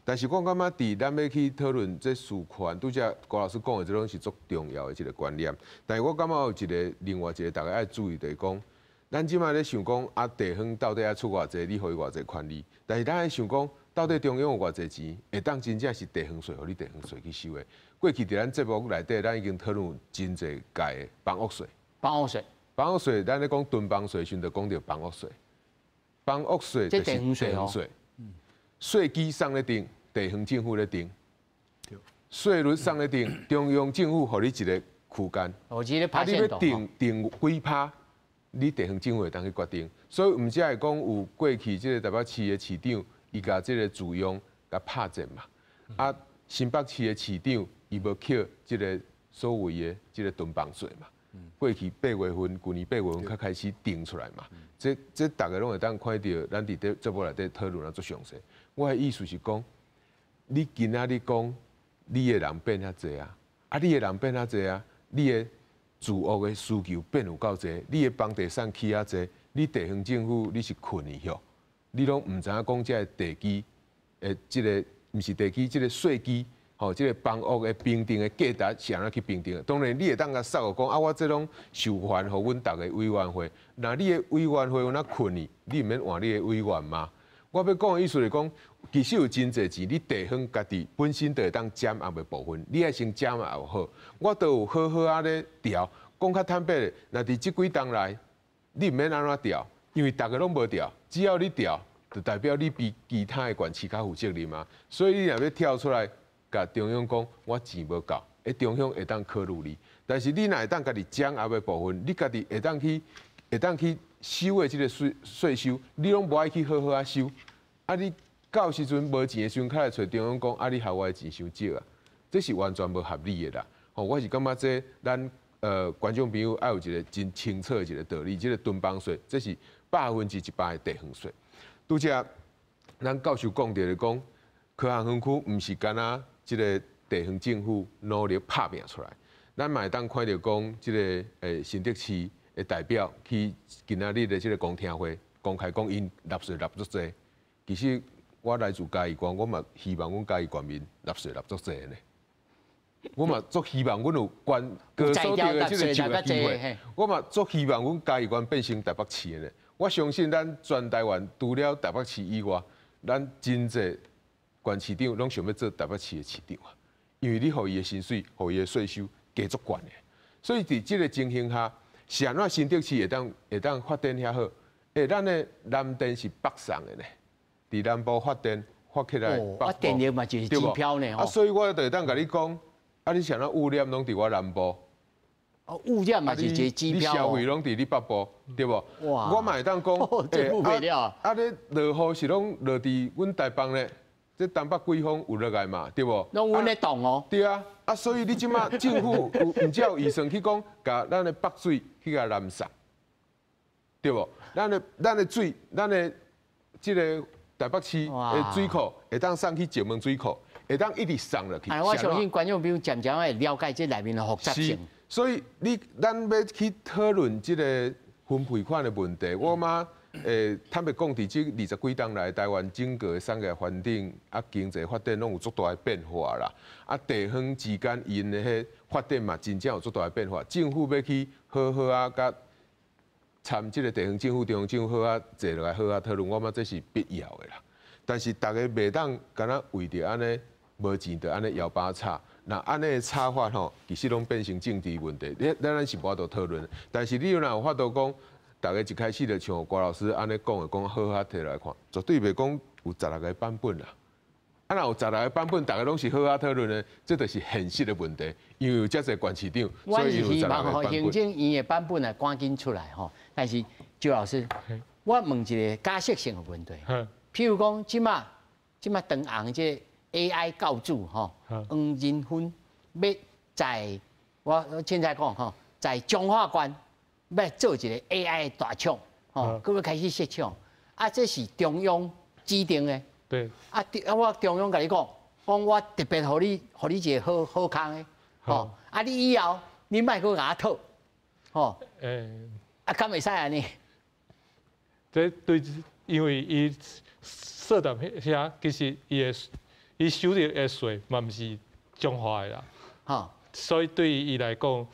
但是我感觉，伫咱要去讨论这事权，拄则高老师讲的这种是足重要的一个观念。但是我感觉有一个另外一个大家要注意，就是讲，咱即摆咧想讲啊，地方到底要出偌济，你互伊偌济权利？但是咱爱想讲，到底中央有偌济钱，会当真正是地方税，互你地方税去收的？过去伫咱节目内底，咱已经讨论真侪届的房屋税。房屋税，咱咧讲囤房税，时就讲到房屋税。房屋税就是地方税。 税基送咧定，地方政府咧定；税率送咧定，中央政府互你一个区间。啊，你要定几趴，你地方政府会当去决定。所以，毋只会讲有过去即个台北市的市长，伊甲即个自用甲拍阵嘛。啊，新北市的市长，伊无扣即个所谓的即个囤房税嘛。过去8月份，去年8月份才开始定出来嘛。这大家拢会当看到，咱伫节目内底讨论啊，足详细。 我的意思是讲，你今仔日讲，你的人变遐济啊，你的人变遐济啊，你的住屋的需求变有够济，你的房地产起遐济，你地方政府你是困去吼，你拢毋知影讲这地基，即个毋是地基，即个税基，吼，即个房屋的评定的价值是安怎去评定的？当然，你会当甲扫讲啊，我这拢受还互阮逐个委员会，那你的委员会有哪困去？你毋免换你的委员吗？ 我要讲的意思是讲，其实有真侪钱，你地方家己本身就会当减压的部分，你爱先减压也好。我都有好好啊咧调，讲较坦白的，那伫即几档来，你毋免安怎调，因为大家拢无调，只要你调，就代表你比其他的县市较负责任嘛。所以你若要跳出来，甲中央讲我钱无够，中央会当考虑你。但是你若会当家己减压的部分，你家己会当去。 收的即个税收，你拢无爱去好好啊收，啊你到时阵无钱的时阵，开来找中央讲，啊你害我的钱伤少啊，这是完全无合理的啦。吼，我是感觉这咱观众朋友要有一个真清楚的一个道理，即个囤房税，这是100%的地方税。拄则咱教授讲到的讲，科学园区毋是干那即个地方政府努力拍拼出来，咱嘛会当看到讲，即个新竹市。 的代表去今仔日的这个公听会，公开讲因纳税纳足济。其实我来自嘉义县，我嘛希望阮嘉义县民纳税纳足济呢。我嘛足希望阮有高所得的这个就业机会。我嘛足希望阮嘉义县变成台北市的呢。我相信咱全台湾除了台北市以外，咱真济县市长拢想要做台北市的市长啊。因为你互伊的薪水、互伊的税收加足悬的，所以伫这个情形下。 是安怎新竹市会当发展遐好？咱的南电是北送的呢，伫南部发电发起来北部，电力嘛就是指标呢。啊，所以我就会当甲你讲，啊，你想那污染拢伫我南部，污染嘛是一个指标。你消费拢伫你北部，对无？哇！我嘛会当讲，你落雨是拢落伫阮台北呢，这东北季风有落来嘛，对无？拢阮咧动哦。对啊。 啊，所以你即马政府毋只有预算去讲，甲咱的北水去甲南送，对无？咱的水，咱的即个台北市的水库会当送去石门水库，会当一直送落去。我相信观众朋友渐渐会了解这内面的复杂性。所以咱要去讨论即个分配款的问题，我嘛。坦白讲，伫这20几年来，台湾整个的产业环境啊、经济发展拢有足大的变化啦。啊，地方之间因的迄发展嘛，真正有足大的变化。政府要去好好啊，甲参即个地方政府、中央政府好啊，坐落来好啊讨论，我感觉这是必要的啦。但是大家袂当干那为着安尼无钱，就安尼摇把插。那安尼的插法吼，其实拢变成政治问题。咱是无法度讨论。但是你若有法度讲。大家一开始就像郭老师安尼讲的，讲好好摕来看，绝对袂讲有16个版本啦。啊，若有16个版本，大家拢是好好讨论的，这就是现实的问题。因为有遮侪县市长，所以有希望16个行政院的版本啊赶紧出来吼。但是周老师，我问一个假设性的问题，譬如讲，即马长红这 AI 教主吼，黄仁勋要在我现在讲吼，在中华关要做一个 AI 大厂，吼，佮要开始设厂，啊，这是中央指定的。对。啊，我中央甲你讲，我特别互你一个好康的，吼，啊，你以后你莫佮我讨，吼，啊，敢会使安尼？这对，因为伊设站遐其实伊收入的税嘛毋是中华的啦，吼，所以对于伊来讲，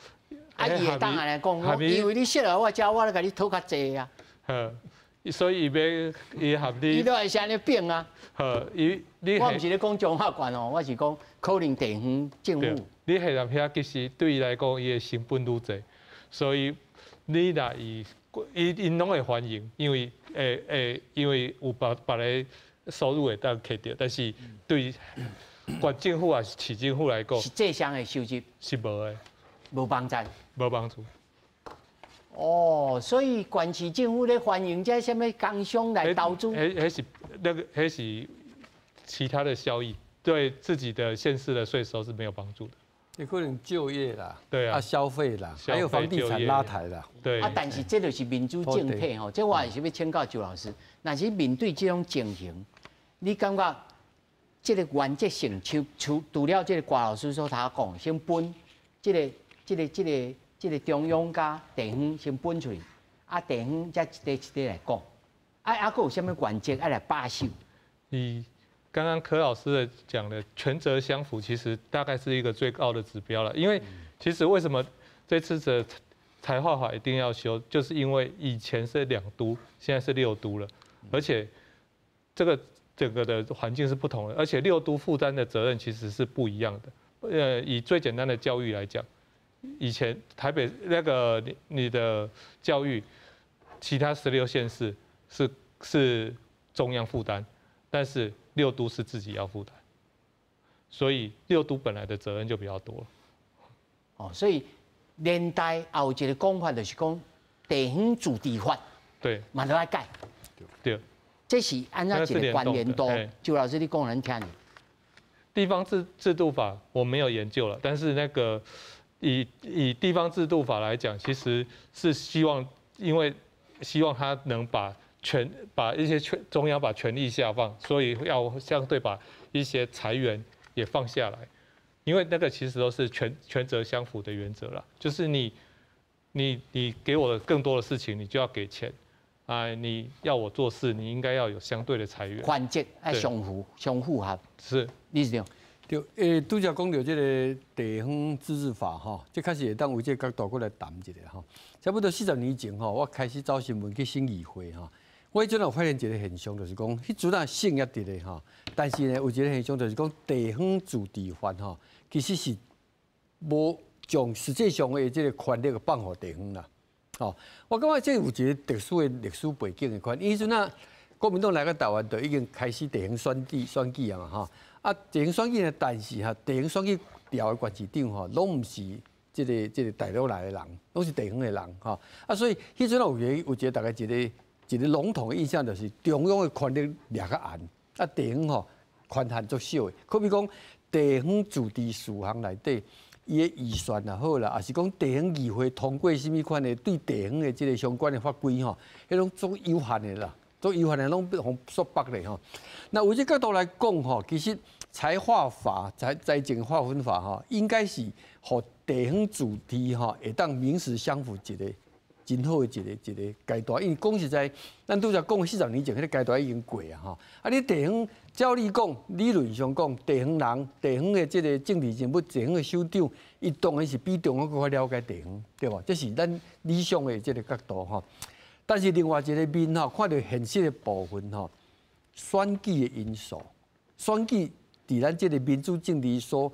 啊，伊会当来讲，因为你设来我遮，我咧甲你讨较济啊。所以伊合理。伊都会是安尼变啊。我毋是咧讲中华县哦，我是讲可能地方政府。你下站遐其实对伊来讲，伊的成本愈济，所以你若因拢会欢迎，因为因为有别个收入会当摕到，但是对县政府也是市政府来讲，是正常的收入是无的，无帮助，无帮助。哦，所以县市政府咧欢迎这什么工商来投资，迄是其他的效益，对自己的县市的税收是没有帮助的。也可能就业啦，对啊，消费啦，还有房地产拉抬啦，对。啊，但是这就是民主政体吼，这我也是要请教周老师。若是面对这种情形，你感觉这个原则性，除了这个郭老师所他讲，先分这个中央加地方先分出去，啊，地方再一个来讲，还有什么原则要来把守？刚刚柯老师讲的权责相符，其实大概是一个最高的指标了。因为其实为什么这次的财划法一定要修，就是因为以前是2都，现在是6都了，而且这个整个的环境是不同的，而且6都负担的责任其实是不一样的。以最简单的教育来讲，以前台北那个你的教育，其他16县市是中央负担，但是6都是自己要负担，所以6都本来的责任就比较多。哦，所以连带还有一个讲法，就是讲地方自治法，对，嘛都要改。对，这是按照一个关联度。周老师，你讲人听。地方制度法我没有研究了，但是那个以地方制度法来讲，其实是希望，因为希望他能把一些中央把权力下放，所以要相对把一些财源也放下来，因为那个其实都是权责相符的原则啦，就是你给我的更多的事情，你就要给钱啊，你要我做事，你应该要有相对的财源。环节要相符合，是，你是这样。对，拄则讲到这个地方自治法吼，这开始会当为这个角度过来谈一下吼。差不多40年前吼，我开始走新闻去省议会吼。我迄阵有发现一个现象，就是讲，迄阵啊省也伫咧吼，但是呢有一个现象，就是讲地方自治法吼，其实是无将实际上的这个权力放互地方啦。吼，我感觉这有一个特殊的历史背景的款，因为迄阵啊，国民党来到台湾就已经开始地方选举啊嘛吼。啊，地方选举呢，但是哈，地方选举调的县市长吼，拢毋是这个大陆来的人，拢是地方的人吼。啊，所以迄阵有一个大概一个笼统的印象，就是中央的权力掠较严，啊，地方吼权限足小的。可比讲地方自治事项内底，伊的预算也好啦，也是讲地方议会通过甚物款的对地方的这个相关的法规吼，迄种足有限的啦。都有可能拢被缩北咧吼。那为这角度来讲吼，其实财划法、财政划分法吼，应该是互地方自治吼，会当名实相符一个真好的一个阶段。因为讲实在，咱拄则讲40年前迄个阶段已经过啊吼。啊，你地方照理讲，理论上讲，地方人、地方的这个政治人物、地方的首长，伊当然是比中央更了解地方，对吧？这是咱理想的这个角度吼。但是另外一个面吼，看到现实的部分吼，选举的因素，选举伫咱这个民主政治所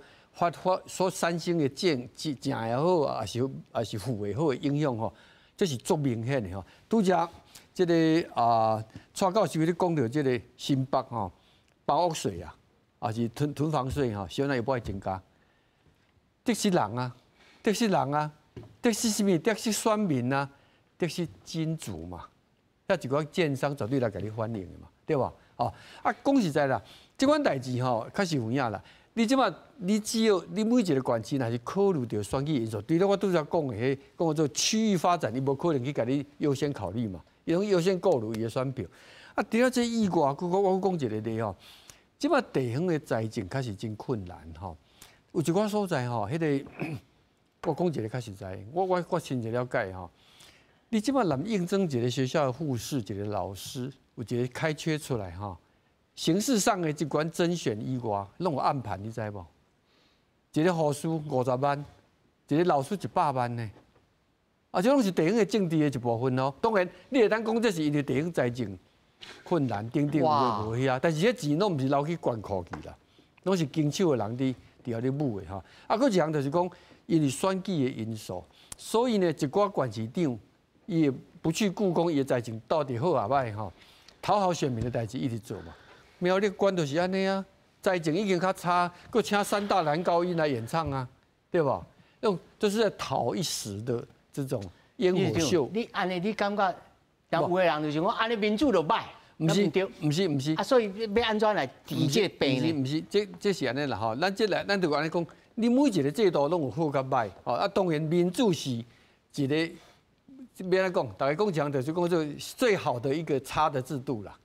产生的正也好，也是负也好的影响吼，这是足明显的吼。拄只这个蔡教授咧讲到这个新北吼，包屋税啊，也是囤房税吼，希望也不会增加。得失人啊，得失人啊，得失什么？得失选民啊，得失金主嘛。那一个建商绝对来给你欢迎的嘛，对吧？哦，讲实在啦，这款代志吼，确实有影啦。你即马，你只要你每一个县市，还是考虑到选举因素。除了我拄则讲的迄，讲做区域发展，你无可能去甲你优先考虑嘛，伊拢优先顾虑伊的选票。除了这以外，我讲一个例吼，即马地方的财政确实真困难吼。有一寡所在吼，迄个我讲一个较实在，我亲自了解吼。你即马南应征一个学校的护士，一个老师，有一个开缺出来哈。形式上的这关甄选以外，拢有暗盘，你知无？一个护士50万，一个老师100万呢。这拢是地方的政治的一部分哦。当然，你会当讲这是因为地方财政困难，等无遐，但是这钱拢毋是留去管库去啦，拢是经手的人伫遐咧舞的哈。佫一项就是讲，因为选举的因素，所以呢，一寡县市长。伊也不去顾讲伊的财政到底好啊歹吼，讨好选民的代志一直做嘛。苗栗县就是安尼啊，财政已经较差，佮请3大男高音来演唱啊，对吧？都是在讨一时的这种烟火秀。你安尼，你感觉，但有的人就是讲，安尼民主就歹，毋是。啊，所以要安怎来治这病呢？毋是，这是安尼啦吼。咱就安尼讲，你每一个制度拢有好甲歹，哦，当然民主是一个。别来讲，大家讲讲就是讲做最好的一个差的制度啦，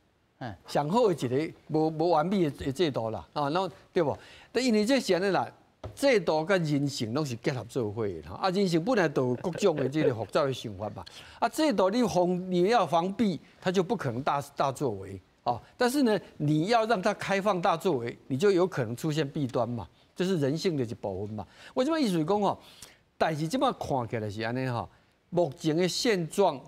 上好的一个无完美的制度啦，那对不？但因为这是安尼啦，制度跟人性拢是结合做伙的，人性本来都有各种的这个复杂的想法嘛，制度你要防避，它就不可能大作为但是呢，你要让它开放大作为，你就有可能出现弊端嘛，这是人性的一部分嘛。我这么意思讲但是这么看起来是安尼目前的现状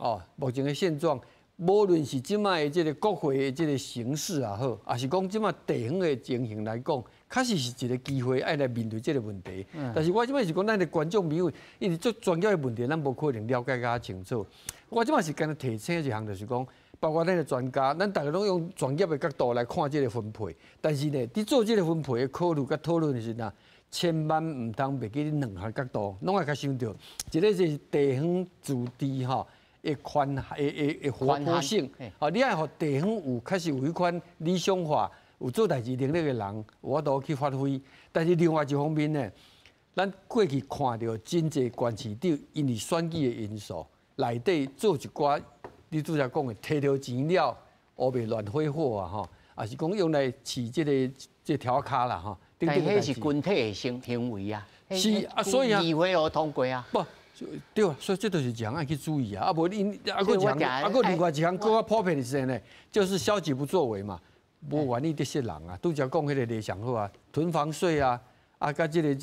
无论是即卖的这个国会的这个形势也好，还是讲即卖地方的情形来讲，确实是一个机会，爱来面对这个问题。但是我即卖是讲，咱的观众朋友，因为做专业的问题，咱无可能了解较清楚。我即卖是跟他提醒一项，就是讲，包括咱的专家，咱大家拢用专业的角度来看这个分配。但是呢，伫做这个分配的考虑甲讨论的时候，千万唔通袂记两项角度，拢要甲想到，一个是地方自治的活泼性，你爱互地方有确实有迄款理想化、有做代志能力的人，我都去发挥。但是另外一方面呢，咱过去看到真侪县市长因为选举的因素，内底做一寡你拄则讲的摕到钱了，乌白乱挥霍也是讲用来饲这条卡啦但迄是群体的行为啊，是所以议会有通过啊。不，对啊，所以这都是讲爱去注意啊。无另外一项更加普遍的是呢，就是消极不作为嘛，无愿意这些人啊，拄则讲迄个理想好啊，囤房税啊，甲这个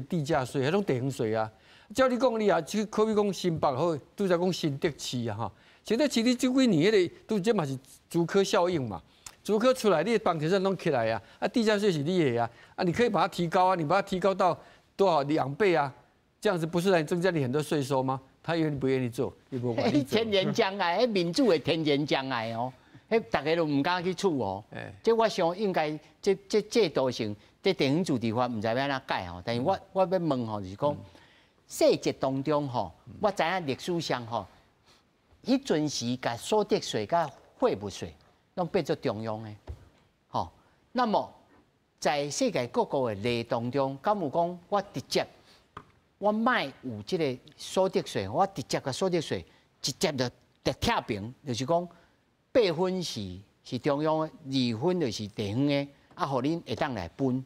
地价税，迄种地方税啊。照你讲，你啊，去可比讲新北好，拄则讲新德市啊新德市你这几年迄个拄这嘛是竹科效应嘛。竹科出来，你的房地产弄起来地价税是你的你可以把它提高你把它提高到多少2倍啊？这样子不是来增加你很多税收吗？他愿不愿意做？你不愿意做。天然障碍，民主的天然障碍大家都唔敢去处这我想应该这制度性，这地方自治法唔知要安怎改但是我要问就是讲，细节当中我知影历史上迄阵时甲所得税甲货物税。拢变做中央的，那么在世界各国的例当中，敢有讲我直接，我卖有这个所得税，我直接个所得税，直接就拆平，就是讲8分是中央的，2分就是地方的，互恁会当来分，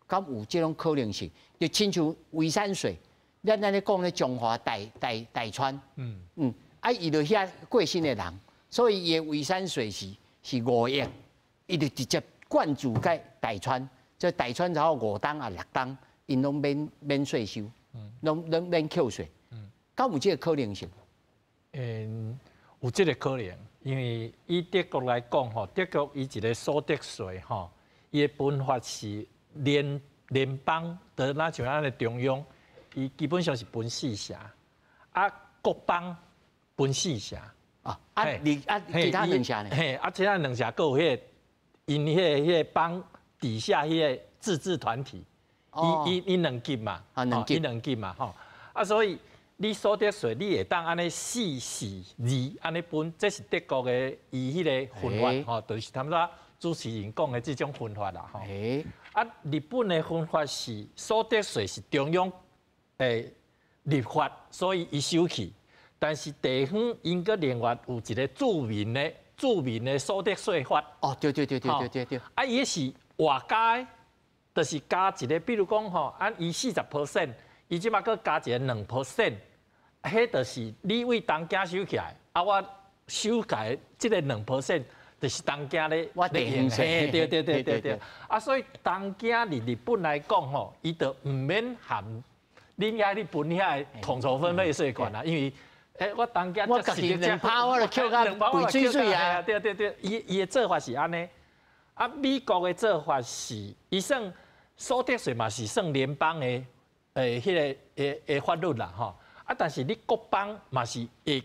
敢有这种可能性？就亲像围山税，咱咧讲咧中华大川，伊就遐过身的人，所以伊的围山税是5亿，伊就直接灌注在大川，这大川只好5档6档，因拢免税收，拢免扣税，敢有这个可能性？有这个可能，因为以德国来讲德国伊一个所得税伊的分法是联邦的那像咱的中央，伊基本上是分4辖，国邦分4社。其他2社呢？嘿，其他2社各有迄个因迄个帮底下迄个自治团体，伊2级嘛，伊2级嘛，吼，所以你所得税你会当安尼442安尼分，这是德国的伊迄个分法，吼，就是他们说主持人讲的这种分法啦，吼。日本的分法是所得税是中央立法，所以伊收去。但是地方应该另外有一个著名的所得税法。对。伊是外加的，就是加一个，比如讲吼，伊40%，伊即马搁加一个2%，迄就是你为东家收起来，我收起来即个2%，就是东家咧利用。对。所以东家伫日本来讲吼，伊就唔免含恁遐日本遐统筹分配税款啦，因为。我当家我家己2%，我就扣到贵水水啊！对，伊的做法是安尼。美国的做法是，伊算所得税嘛是算联邦的迄个法律啦吼。但是你国邦嘛是会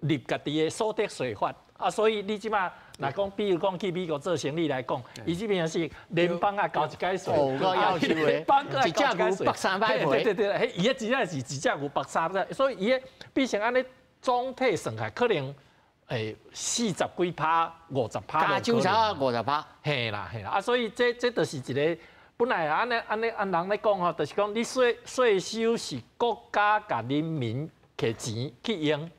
立家己的所得税法。所以你即马若讲，比如讲去美国做生意来讲，伊这边是联邦交一解税，要求的，一只牛130倍。对，伊个真正是一只牛130，所以伊个变成安尼总体算下，可能40几%、50%。加州差50%。嘿啦，所以这就是一个本来安人咧讲吼，就是讲你税收是国家甲人民摕钱去用。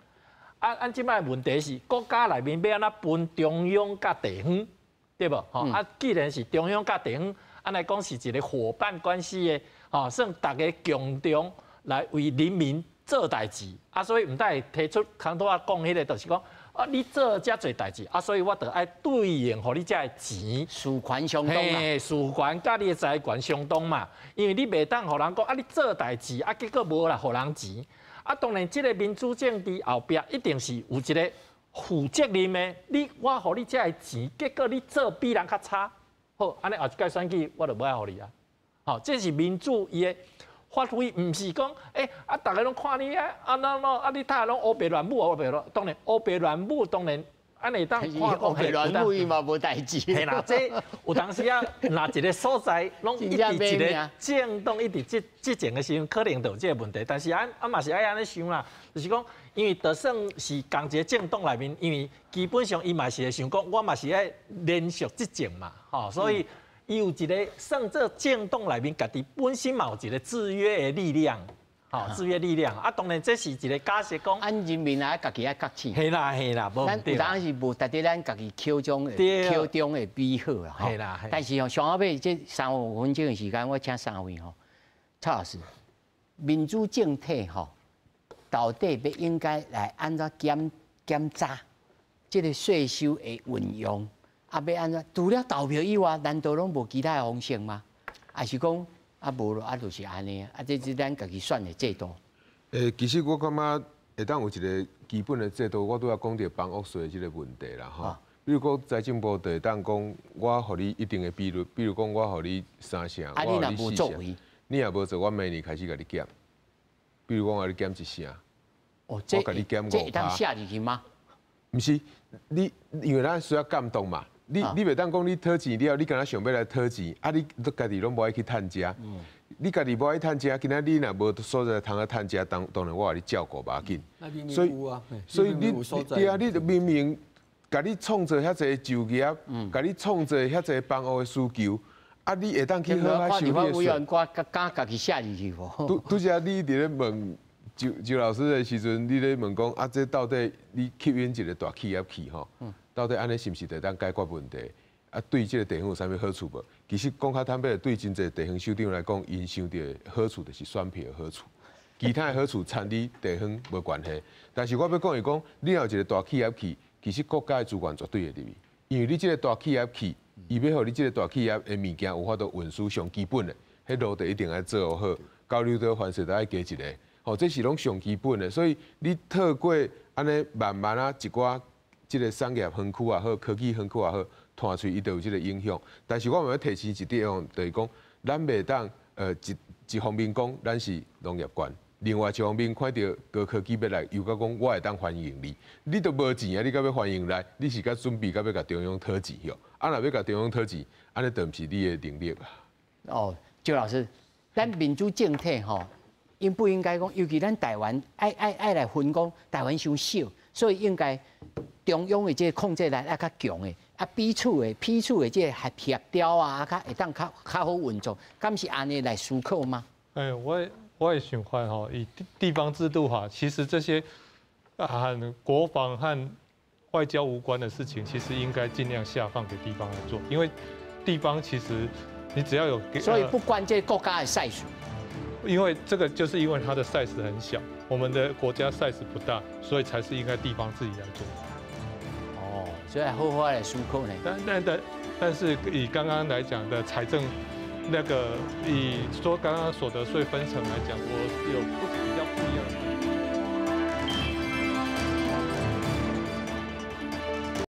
即摆问题是国家内面要安怎分中央甲地方，对无？既然是中央甲地方，来讲是一个伙伴关系的，算大家共同来为人民做代志，所以唔得提出康多讲迄个，就是讲你做遮侪代志，所以我得爱对应互你遮的钱，事权相当啦，事权甲你的财权相当嘛，因为你袂当互人讲你做代志，结果无来互人钱。当然，这个民主政治后壁一定是有一个负责任的。我互你这个钱，结果你做比人较差，好，安尼后一届选举我就无爱互你啊。好，这是民主伊的发挥，唔是讲大家拢看你你睇拢欧白乱舞，当然欧白乱舞当然。会当看欧白乱舞伊嘛无代志。系啦，这有当时哪一个所在拢一直一个政党一直执政的时候，可能就有这个问题。但是嘛是爱安尼想啦，就是讲，因为就算是同一个政党内面，因为基本上伊嘛是会想讲，我嘛是爱连续执政嘛，所以伊有一个算做政党内面家己本身嘛有一个制约的力量。制约力量当然这是一个假设讲，人民家己爱觉醒。系啦，无问题。咱有当是无值得咱家己口中的美好啦。系啦，但是上后尾这35分钟的时间，我请3位蔡老师，民主政体到底要应该来安怎检查这个税收的运用？要安怎？除了投票以外，难道拢无其他方式吗？还是讲？无咯，就是安尼这是咱家己选的制度。其实我感觉会当有一个基本的制度，我都要讲到房屋税这个问题啦，吼。比如讲财政部就会当讲，我互你一定的比率，比如讲我互你3成，我互你4成，你也无做，我明年开始甲你减。比如讲我你减1成，我甲你减5%。这当写入去吗？毋是，你因为咱需要感动嘛。你袂当讲你讨钱了，你敢若想要来讨钱，你都家己拢无爱去趁食。你家己无爱趁食，今仔你若无所在通去趁食，当然我话你照顾无要紧。所以你明明甲你创造遐济就业，甲你创造遐济房屋的需求，你会当去好好收你的税。我敢家己写入去无？拄则你伫咧问周老师的时阵，你咧问讲这到底你吸引一个大企业去吼？到底安尼是毋是会当解决问题？对这个地方有啥物好处无？其实讲较坦白，对真侪地方首长来讲，因想到的好处就是选票的好处，其他的好处参你地方无关系。但是我要讲是讲，你有一个大企业去，其实国家的资源绝对会入去，因为你这个大企业去，伊要互你这个大企业的物件有法度运输上基本的，迄路地一定要做好，交流道凡事都爱加一个，这是拢上基本的。所以你透过安尼慢慢一寡。这个产业园区也好，科技园区也好，拖出伊都有这个影响。但是我们要提醒一点就是讲，咱袂当一方面讲咱是农业县，另外一方面看到高科技要来，又讲我会当欢迎你，你都无钱啊，你敢要欢迎来？你是甲准备甲要甲中央讨钱哟？啊，若要甲中央讨钱，安尼就毋是你的能力啊。哦，周老师，咱民主政体吼，应不应该讲，尤其咱台湾爱来分讲台湾伤小，所以应该中央的这个控制力要较强的，啊，彼此的这个协调啊，较会当较好运作，敢是安尼来思考吗？我也想看哈，以地方制度法，其实这些和国防和外交无关的事情，其实应该尽量下放给地方来做，因为地方其实你只要有所以不关这国家的size。因为这个就是因为它的 size 很小，我们的国家 size 不大，所以才是应该地方自己来做。哦，所以好好来思考呢。但是以刚刚来讲的财政那个，以说刚刚所得税分成来讲，我有不